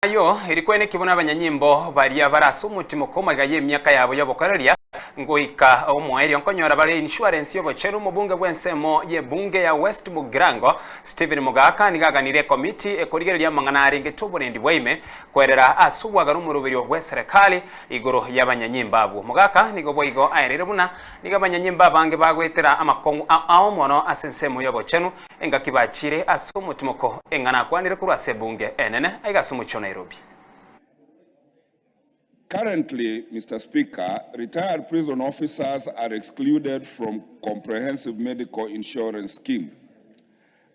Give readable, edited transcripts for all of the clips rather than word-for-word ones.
Ayo ilikuwa nikibona abanyanyimbo bari abarasa Omotimoko magaye emyaka yabo y'obukoreria ngoika omwerio nkonyora bari insurance y'obocheru mubunge bwensemo ye bunge ya West Bugirango Stephen MOGAKA nigaganire committee ekorigereria amang'ana ngetuburendi bwaime kwerera asubwaga n'OMOROBERIO bw'eserikali igoro y'abanyanyimbo abo. MOGAKA nigo boigo aerere buna niga abanyanyimbo abange bagwetera amakongu aomono asensemo y'obochenu engakibachire ase Omotimoko eng'ana kwanire kurwase bunge enene aigasumucho Nairobi. Currently, Mr. Speaker, retired prison officers are excluded from comprehensive medical insurance scheme.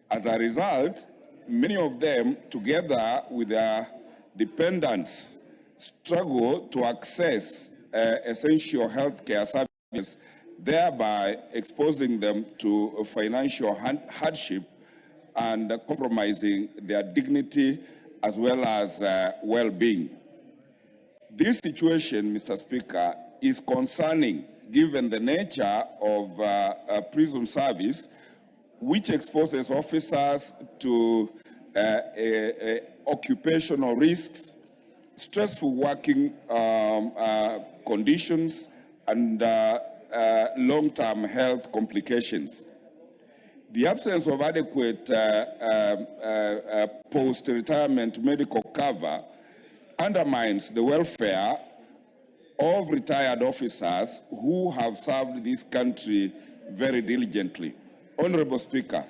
As a result, many of them, together with their dependents, struggle to access essential healthcare services, thereby exposing them to financial hardship and compromising their dignity as well as well-being. This situation, Mr. Speaker, is concerning given the nature of prison service, which exposes officers to occupational risks, stressful working conditions, and long-term health complications. The absence of adequate post-retirement medical cover undermines the welfare of retired officers who have served this country very diligently. Honorable Speaker,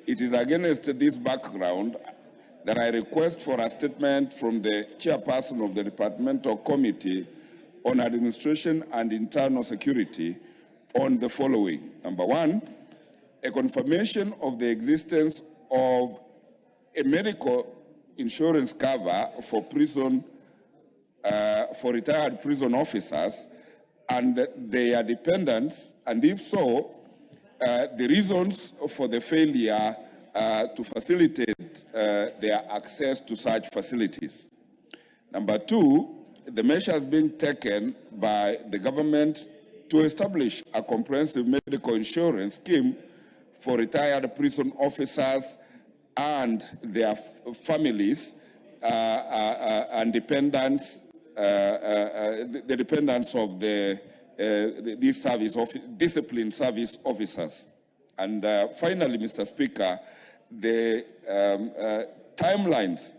it is against this background that I request for a statement from the chairperson of the Departmental Committee on Administration and Internal Security on the following. Number one, a confirmation of the existence of a medical insurance cover for retired prison officers and their dependents, and if so, the reasons for the failure to facilitate their access to such facilities. Number two, the measures being taken by the government to establish a comprehensive medical insurance scheme for retired prison officers and their families and dependents, the dependents of these disciplined service officers. And finally, Mr. Speaker, the timelines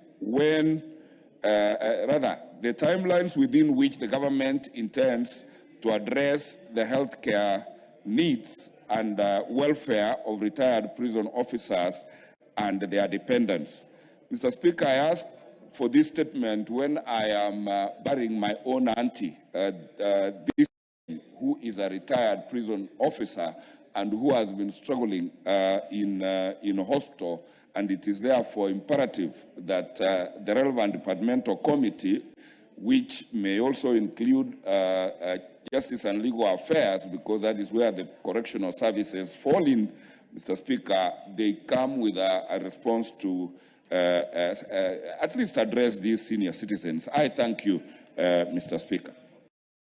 the timelines within which the government intends to address the healthcare needs and welfare of retired prison officers and their dependents. Mr. Speaker, I ask for this statement when I am burying my own auntie, who is a retired prison officer and who has been struggling in hospital, and it is therefore imperative that the relevant departmental committee, which may also include Justice and Legal Affairs, because that is where the correctional services fall in, Mr. Speaker, they come with a response to at least address these senior citizens. I thank you, Mr. Speaker.